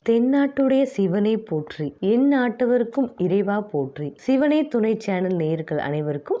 தென்னாட்டுடைய சிவனை போற்றி, என் நாட்டவருக்கும் இறைவா போற்றி. சிவனே துணை சேனல் நேயர்கள் அனைவருக்கும்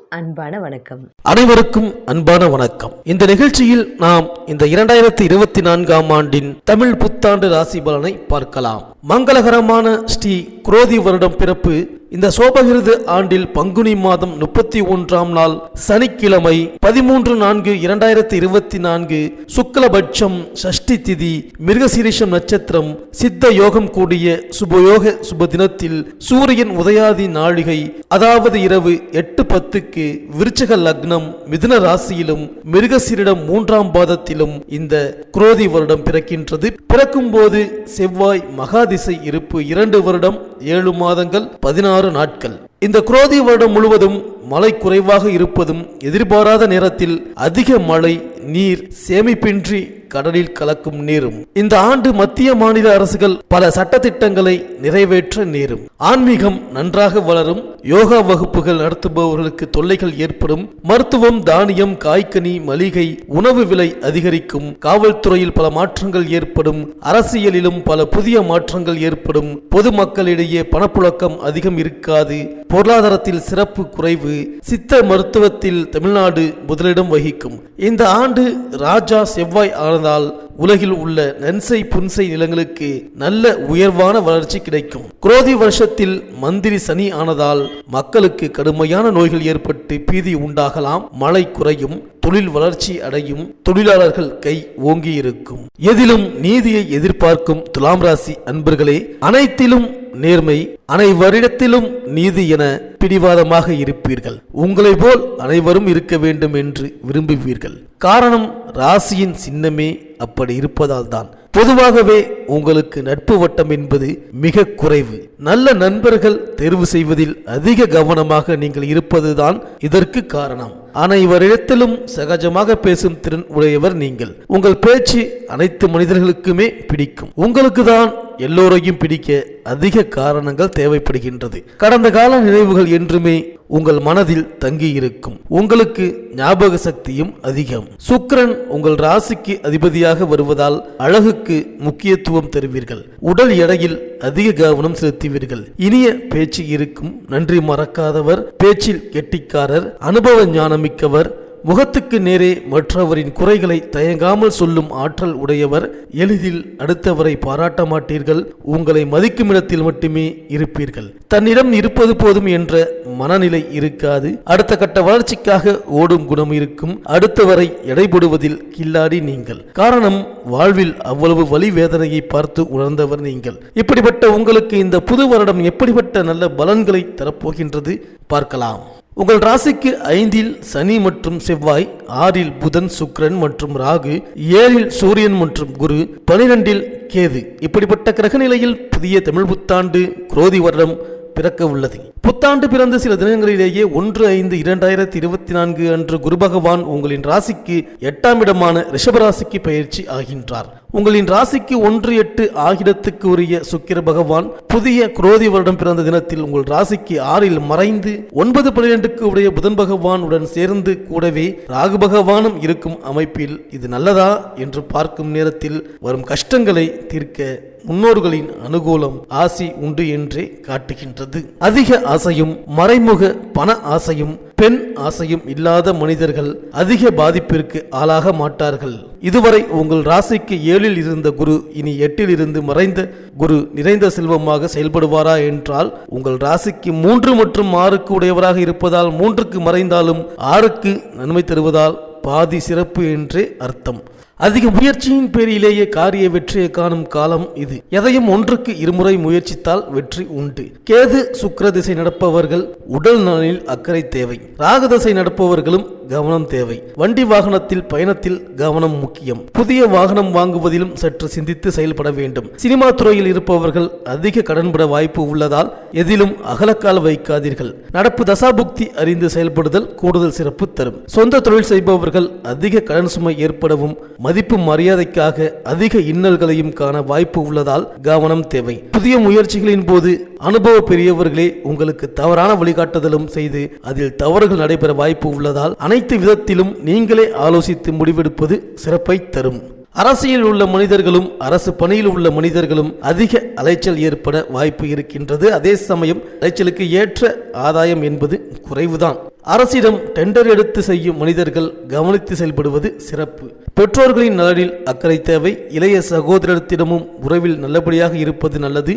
அன்பான வணக்கம். இந்த நிகழ்ச்சியில் நாம் இந்த 2024ஆம் ஆண்டின் தமிழ் புத்தாண்டு ராசி பலனை பார்க்கலாம். மங்களகரமான ஸ்ரீ குரோதி வருடம் பிறப்பு இந்த சோபகிருது ஆண்டில் பங்குனி மாதம் 31ஆம் நாள் சனிக்கிழமை 13/4/2024 சுக்லபட்சம் சஷ்டி திதி மிருகசீரிஷம் நட்சத்திரம் சித்த யோகம் கூடிய சுபயோக சுப தினத்தில் சூரியன் உதயாதி நாழிகை அதாவது இரவு 8:10க்கு விருச்சிக லக்னம் மிதுன ராசியிலும் மிருகசீரிடம் 3ஆம் பாதத்திலும் இந்த குரோதி வருடம் பிறக்கின்றது. பிறக்கும் போது செவ்வாய் மகாதிசை இருப்பு 2 வருடம் 7 மாதங்கள் 16 நாட்கள். இந்த குரோதி வருடம் முழுவதும் மழை குறைவாக இருப்பதும் எதிர்பாராத நேரத்தில் அதிக மழை நீர் சேமிப்பின்றி கடலில் கலக்கும் நேரும். இந்த ஆண்டு மத்திய மாநில அரசுகள் பல சட்டத்திட்டங்களை நிறைவேற்ற நேரும். ஆன்மீகம் நன்றாக வளரும். யோகா வகுப்புகள் நடத்துபவர்களுக்கு தொல்லைகள் ஏற்படும். மருத்துவம், தானியம், காய்கனி, மளிகை, உணவு விலை அதிகரிக்கும். காவல்துறையில் பல மாற்றங்கள் ஏற்படும். அரசியலிலும் பல புதிய மாற்றங்கள் ஏற்படும். பொதுமக்களிடையே பணப்புழக்கம் அதிகம் இருக்காது. பொருளாதாரத்தில் சிறப்பு குறைவு. சித்த மருத்துவத்தில் தமிழ்நாடு முதலிடம் வகிக்கும். இந்த ஆண்டு ராஜா செவ்வாய் ஆனதால் உலகில் உள்ள நன்சை புன்சை நிலங்களுக்கு நல்ல உயர்வான வளர்ச்சி கிடைக்கும். குரோதி வருஷத்தில் மந்திரி சனி ஆனதால் மக்களுக்கு கடுமையான நோய்கள் ஏற்பட்டு பீதி உண்டாகலாம். மழை குறையும். தொழில் வளர்ச்சி அடையும். தொழிலாளர்கள் கை ஓங்கி இருக்கும். எதிலும் நீதியை எதிர்பார்க்கும் துலாம் ராசி அன்பர்களே, அனைத்திலும் நேர்மை, அனைவரிடத்திலும் நீதி என பிடிவாதமாக இருப்பீர்கள். உங்களை போல் அனைவரும் இருக்க வேண்டும் என்று விரும்புவீர்கள். காரணம், ராசியின் சின்னமே அப்படி இருப்பதால் தான். பொதுவாகவே உங்களுக்கு நட்பு வட்டம் என்பது மிக குறைவு. நல்ல நண்பர்கள் தேர்வு செய்வதில் அதிக கவனமாக நீங்கள் இருப்பதுதான் இதற்கு காரணம். அனைவரிடத்திலும் சகஜமாக பேசும் திறன் உடையவர் நீங்கள். உங்கள் பேச்சு அனைத்து மனிதர்களுக்குமே பிடிக்கும். உங்களுக்கு தான் எல்லோரையும் பிடிக்க அதிக காரணங்கள் தேவைப்படுகின்றது. கடந்த கால நினைவுகள் என்றுமே உங்கள் மனதில் தங்கி இருக்கும். உங்களுக்கு ஞாபக சக்தியும் அதிகம். சுக்கிரன் உங்கள் ராசிக்கு அதிபதியாக வருவதால் அழகுக்கு முக்கியத்துவம் தருவீர்கள். உடல் எடையில் அதிக கவனம் செலுத்துவீர்கள். இனிய பேச்சு இருக்கும். நன்றி மறக்காதவர், பேச்சில் கெட்டிக்காரர், அனுபவ ஞானமிக்கவர், முகத்துக்கு நேரே மற்றவரின் குறைகளை தயங்காமல் சொல்லும் ஆற்றல் உடையவர். எளிதில் அடுத்தவரை பாராட்ட மாட்டீர்கள். உங்களை மதிக்கும் இடத்தில் மட்டுமே இருப்பீர்கள். தன்னிடம் இருப்பது போதும் என்ற மனநிலை இருக்காது. அடுத்த கட்ட வளர்ச்சிக்காக ஓடும் குணம் இருக்கும். அடுத்தவரை எடைபடுவதில் கில்லாடி நீங்கள். காரணம், வாழ்வில் அவ்வளவு வலி வேதனையை பார்த்து உணர்ந்தவர் நீங்கள். இப்படிப்பட்ட உங்களுக்கு இந்த புது வருடம் எப்படிப்பட்ட நல்ல பலன்களை தரப்போகின்றது பார்க்கலாம். உங்கள் ராசிக்கு 5இல் சனி மற்றும் செவ்வாய், 6இல் புதன், சுக்கிரன் மற்றும் ராகு, 7இல் சூரியன் மற்றும் குரு, 12இல் கேது. இப்படிப்பட்ட கிரக நிலையில் புதிய தமிழ் புத்தாண்டு குரோதி வருடம் பிறக்க உள்ளது. புத்தாண்டு பிறந்த சில தினங்களிலேயே 1/5/2024 அன்று குரு பகவான் உங்களின் ராசிக்கு 8ஆம் இடமான ரிஷபராசிக்கு பயிற்சி ஆகின்றார். உங்களின் ராசிக்கு 1/8 ஆகிடத்துக்கு உரிய சுக்கிர பகவான் புதிய குரோதி வருடம் பிறந்த தினத்தில் உங்கள் ராசிக்கு 6இல் மறைந்து 9/12க்கு உடைய புதன் பகவான் உடன் சேர்ந்து கூடவே ராகு பகவானும் இருக்கும் அமைப்பில் இது நல்லதா என்று பார்க்கும் நேரத்தில் வரும் கஷ்டங்களை தீர்க்க முன்னோர்களின் அனுகூலம் ஆசி உண்டு என்றே காட்டுகின்றது. அதிக ஆசையும் மறைமுக பண ஆசையும் பெண் ஆசையும் இல்லாத மனிதர்கள் அதிக பாதிப்பிற்கு ஆளாக மாட்டார்கள். இதுவரை உங்கள் ராசிக்கு 7இல் இருந்த குரு இனி 8இல் இருந்து மறைந்த குரு நிறைந்த செல்வமாக செயல்படுவாரா என்றால், உங்கள் ராசிக்கு 3 மற்றும் 6க்கு உடையவராக இருப்பதால் 3க்கு மறைந்தாலும் 6க்கு நன்மை தருவதால் பாதி சிறப்பு என்றே அர்த்தம். அதிக முயற்சியின் பேரிலேயே காரிய வெற்றியை காணும் காலம் இது. எதையும் ஒன்றுக்கு இருமுறை முயற்சித்தால் வெற்றி உண்டு. கேது சுக்கிர திசை நடப்பவர்கள் உடல் நலனில் அக்கறை தேவை. ராகு திசை நடப்பவர்களும் கவனம் தேவை. வண்டி வாகனத்தில் பயணத்தில் கவனம் முக்கியம். புதிய வாகனம் வாங்குவதிலும் சற்று சிந்தித்து செயல்பட வேண்டும். சினிமா துறையில் இருப்பவர்கள் அதிக கடன்பட வாய்ப்பு உள்ளதால் எதிலும் அகலக்கால் வைக்காதீர்கள். நடப்பு தசாபுக்தி அறிந்து செயல்படுதல் கூடுதல் சிறப்பு தரும். சொந்த தொழில் செய்பவர்கள் அதிக கடன் சுமை ஏற்படவும் மதிப்பு மரியாதைக்காக அதிக இன்னல்களையும் காண வாய்ப்பு உள்ளதால் கவனம் தேவை. புதிய முயற்சிகளின் போது அனுபவ பெரியவர்களே உங்களுக்கு தவறான வழிகாட்டுதலும் செய்து அதில் தவறுகள் நடைபெற வாய்ப்பு உள்ளதால் அனைத்து விதத்திலும் நீங்களே ஆலோசித்து முடிவெடுப்பது சிறப்பை தரும். அரசியலில் உள்ள மனிதர்களும் அரசு பணியில் உள்ள மனிதர்களும் அதிக அலைச்சல் ஏற்பட வாய்ப்பு இருக்கின்றது. அதே சமயம் அலைச்சலுக்கு ஏற்ற ஆதாயம் என்பது குறைவுதான். அரசிடம் டெண்டர் எடுத்து செய்யும் மனிதர்கள் கவனித்து செயல்படுவது சிறப்பு. பெற்றோர்களின் நலனில் அக்கறை தேவை. இளைய சகோதரத்திடமும் உறவில் நல்லபடியாக இருப்பது நல்லது.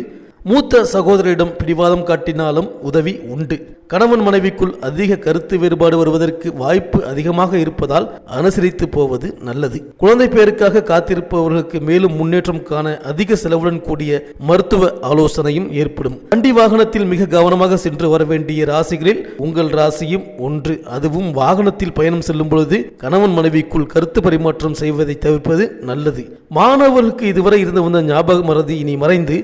மூத்த சகோதரிடம் பிடிவாதம் காட்டினாலும் உதவி உண்டு. கணவன் மனைவிக்குள் அதிக கருத்து வேறுபாடு வருவதற்கு வாய்ப்பு அதிகமாக இருப்பதால் அனுசரித்து போவது நல்லது. குழந்தை பேருக்காக காத்திருப்பவர்களுக்கு மேலும் முன்னேற்றம் காண அதிக செலவுடன் கூடிய மருத்துவ ஆலோசனையும் ஏற்படும். வண்டி வாகனத்தில் மிக கவனமாக சென்று வர வேண்டிய ராசிகளில் உங்கள் ராசியும் ஒன்று. அதுவும் வாகனத்தில் பயணம் செல்லும் பொழுது கணவன் மனைவிக்குள் கருத்து பரிமாற்றம் செய்வதை தவிர்ப்பது நல்லது. மாணவர்களுக்கு இதுவரை இருந்து வந்த ஞாபக மறதி இனி மறைந்து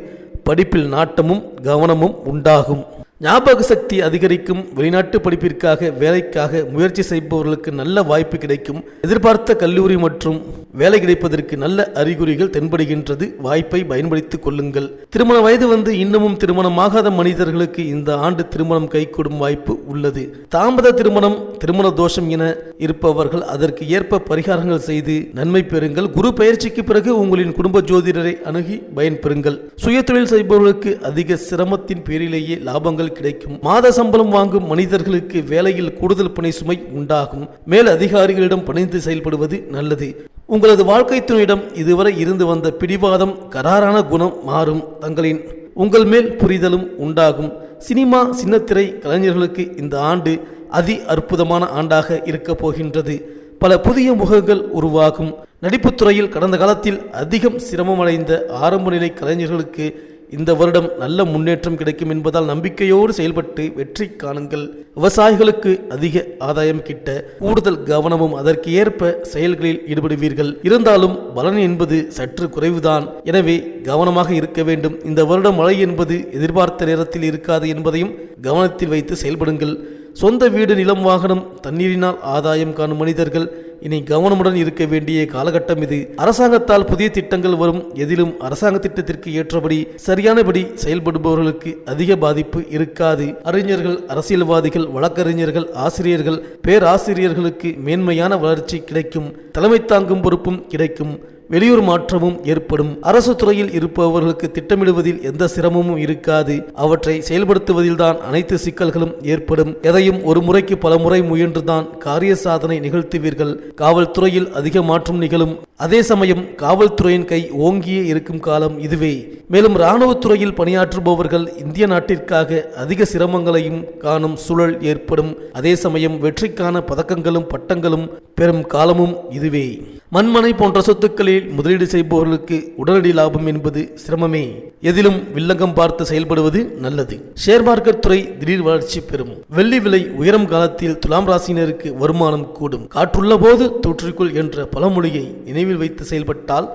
படிப்பில் நாட்டமும் கவனமும் உண்டாகும். ஞாபக சக்தி அதிகரிக்கும். வெளிநாட்டு படிப்பிற்காக வேலைக்காக முயற்சி செய்பவர்களுக்கு நல்ல வாய்ப்பு கிடைக்கும். எதிர்பார்த்த கல்லூரி மற்றும் வேலை கிடைப்பதற்கு நல்ல அறிகுறிகள் தென்படுகின்றது. வாய்ப்பை பயன்படுத்திக் கொள்ளுங்கள். திருமண வயது வந்து இன்னமும் திருமணமாகாத மனிதர்களுக்கு இந்த ஆண்டு திருமணம் கைகூடும் வாய்ப்பு உள்ளது. தாமத திருமணம், திருமண தோஷம் என இருப்பவர்கள் அதற்கு ஏற்ப பரிகாரங்கள் செய்து நன்மை பெறுங்கள். குரு பயிற்சிக்கு பிறகு உங்களின் குடும்ப ஜோதிடரை அணுகி பயன்பெறுங்கள். சுய தொழில் செய்பவர்களுக்கு அதிக சிரமத்தின் பேரிலேயே லாபங்கள் கிடைக்கும். மாத சம்பளம் வாங்கும் மனிதர்களுக்கு வேலையில் கூடுதல் பணி சுமை உண்டாகும். மேல் அதிகாரிகளிடம் பணிந்து செயல்படுவது நல்லது. உங்களது வாழ்க்கை துணையிடம் இதுவரை இருந்து வந்த பிடிவாதம், கராரான குணம் மாறும். உங்கள் மேல் புரிதலும் உண்டாகும். சினிமா, சின்னத்திரை கலைஞர்களுக்கு இந்த ஆண்டு அதி அற்புதமான ஆண்டாக இருக்க போகின்றது. பல புதிய முகங்கள் உருவாகும். நடிப்புத்துறையில் கடந்த காலத்தில் அதிகம் சிரமமடைந்த ஆரம்ப நிலை கலைஞர்களுக்கு இந்த வருடம் நல்ல முன்னேற்றம் கிடைக்கும் என்பதால் நம்பிக்கையோடு செயல்பட்டு வெற்றி காணுங்கள். விவசாயிகளுக்கு அதிக ஆதாயம் கிட்ட கூடுதல் கவனமும் அதற்கு ஏற்ப செயல்களில் ஈடுபடுவீர்கள். இருந்தாலும் பலன் என்பது சற்று குறைவுதான். எனவே கவனமாக இருக்க வேண்டும். இந்த வருடம் மழை என்பது எதிர்பார்த்த நேரத்தில் இருக்காது என்பதையும் கவனத்தில் வைத்து செயல்படுங்கள். சொந்த வீடு, நிலம், வாகனம், தண்ணீரினால் ஆதாயம் காணும் மனிதர்கள் இனி கவனமுடன் இருக்க வேண்டிய காலகட்டம் இது. அரசாங்கத்தால் புதிய திட்டங்கள் வரும். எதிலும் அரசாங்க திட்டத்திற்கு ஏற்றபடி சரியானபடி செயல்படுபவர்களுக்கு அதிக பாதிப்பு இருக்காது. அறிஞர்கள், அரசியல்வாதிகள், வழக்கறிஞர்கள், ஆசிரியர்கள், பேராசிரியர்களுக்கு மேன்மையான வளர்ச்சி கிடைக்கும். தலைமை தாங்கும் பொறுப்பும் கிடைக்கும். வெளியூர் மாற்றமும் ஏற்படும். அரசு துறையில் இருப்பவர்களுக்கு திட்டமிடுவதில் எந்த சிரமமும் இருக்காது. அவற்றை செயல்படுத்துவதில்தான் அனைத்து சிக்கல்களும் ஏற்படும். எதையும் ஒரு முறைக்கு பல முறை முயன்றுதான் காரிய சாதனை நிகழ்த்துவீர்கள். காவல்துறையில் அதிக மாற்றம் நிகழும். அதே சமயம் காவல்துறையின் கை ஓங்கியே இருக்கும் காலம் இதுவே. மேலும் இராணுவத்துறையில் பணியாற்றுபவர்கள் இந்திய நாட்டிற்காக அதிக சிரமங்களையும் காணும் சூழல் ஏற்படும். அதே சமயம் வெற்றிக்கான பதக்கங்களும் பட்டங்களும் பெறும் காலமும் இதுவே. மண்மனை போன்ற சொத்துக்களில் முதலீடு செய்பவர்களுக்கு உடனடி லாபம் என்பது சிரமமே. எதிலும் வில்லங்கம் பார்த்து செயல்படுவது நல்லது. ஷேர் மார்க்கெட் துறை திடீர் வளர்ச்சி பெறும். வெள்ளி விலை உயரும் காலத்தில் துலாம் ராசியினருக்கு வருமானம் கூடும். காற்றுள்ள போது தூற்றிக்குள் என்ற பழமொழியை நினைவில் வைத்து செயல்பட்டால்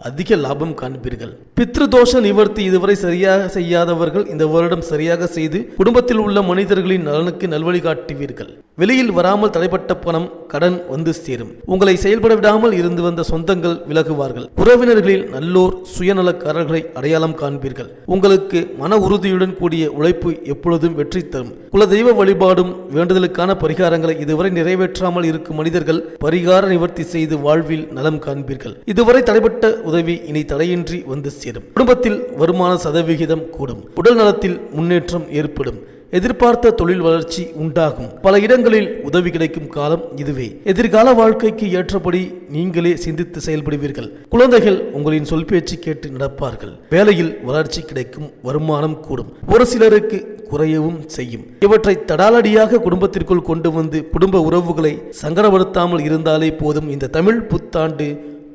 அதிக லாபம் காண்பீர்கள். பித்ருதோஷ நிவர்த்தி இதுவரை சரியாக செய்யாதவர்கள் இந்த வருடம் சரியாக செய்து குடும்பத்தில் உள்ள மனிதர்களின் நலனுக்கு நல்வழி காட்டுவீர்கள். வெளியில் வராமல் தடைப்பட்ட பணம், கடன் வந்து சேரும். உங்களை செயல்பட விடாமல் இருந்து வந்த சொந்தங்கள் விலகுவார்கள். உறவினர்களில் நல்லோர், சுயநலக்காரர்களை அடையாளம் காண்பீர்கள். உங்களுக்கு மன உறுதியுடன் கூடிய உழைப்பு எப்பொழுதும் வெற்றி தரும். குலதெய்வ வழிபாடும் வேண்டுதலுக்கான பரிகாரங்களை இதுவரை நிறைவேற்றாமல் இருக்கும் மனிதர்கள் பரிகார நிவர்த்தி செய்து வாழ்வில் நலம் காண்பீர்கள். இதுவரை தடைப்பட்ட உதவி இனி தடையின்றி வந்து சேரும். குடும்பத்தில் வருமான சதவிகிதம் கூடும். உடல் நலத்தில் முன்னேற்றம் ஏற்படும். எதிர்பார்த்த தொழில் வளர்ச்சி உண்டாகும். பல இடங்களில் உதவி கிடைக்கும் காலம் இதுவே. எதிர்கால வாழ்க்கைக்கு ஏற்றபடி நீங்களே சிந்தித்து செயல்படுவீர்கள். குழந்தைகள் உங்களின் சொல் பேச்சு கேட்டு நடப்பார்கள். வேலையில் வளர்ச்சி கிடைக்கும். வருமானம் கூடும். ஒரு சிலருக்கு குறையவும் செய்யும். இவற்றை தடாலடியாக குடும்பத்திற்குள் கொண்டு வந்து குடும்ப உறவுகளை சங்கடப்படுத்தாமல் இருந்தாலே போதும். இந்த தமிழ் புத்தாண்டு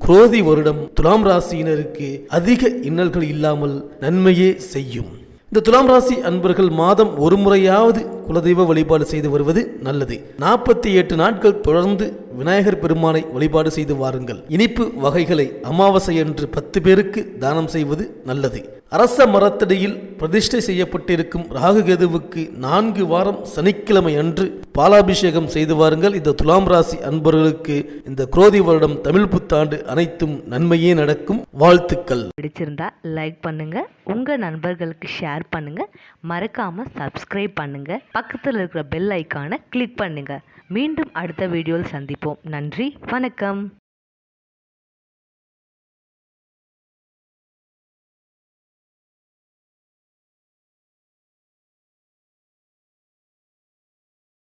குரோதி வருடம் துலாம் ராசியினருக்கு அதிக இன்னல்கள் இல்லாமல் நன்மையே செய்யும். இந்த துலாம் ராசி அன்பர்கள் மாதம் ஒரு முறையாவது குலதெய்வ வழிபாடு செய்து வருவது நல்லது. 48 நாட்கள் தொடர்ந்து விநாயகர் பெருமானை வழிபாடு செய்து வாருங்கள். இனிப்பு வகைகளை அமாவாசை அன்று 10 பேருக்கு தானம் செய்வது நல்லது. அரச மரத்தடியில் பிரதிஷ்டை செய்யப்பட்டிருக்கும் ராகுகேதுவுக்கு 4 வாரம் சனிக்கிழமை அன்று பாலாபிஷேகம் செய்து வாருங்கள். இந்த துலாம் ராசி அன்பர்களுக்கு இந்த குரோதி வருடம் தமிழ் புத்தாண்டு அனைத்தும் நன்மையே நடக்கும். வாழ்த்துக்கள். பிடிச்சிருந்தா லைக் பண்ணுங்க, உங்க நண்பர்களுக்கு ஷேர் பண்ணுங்க, மறக்காம சப்ஸ்கிரைப் பண்ணுங்க, பக்கத்தில் இருக்கிற பெல் ஐக்கானை கிளிக் பண்ணுங்க. மீண்டும் அடுத்த வீடியோவில் சந்திப்போம். நன்றி, வணக்கம்.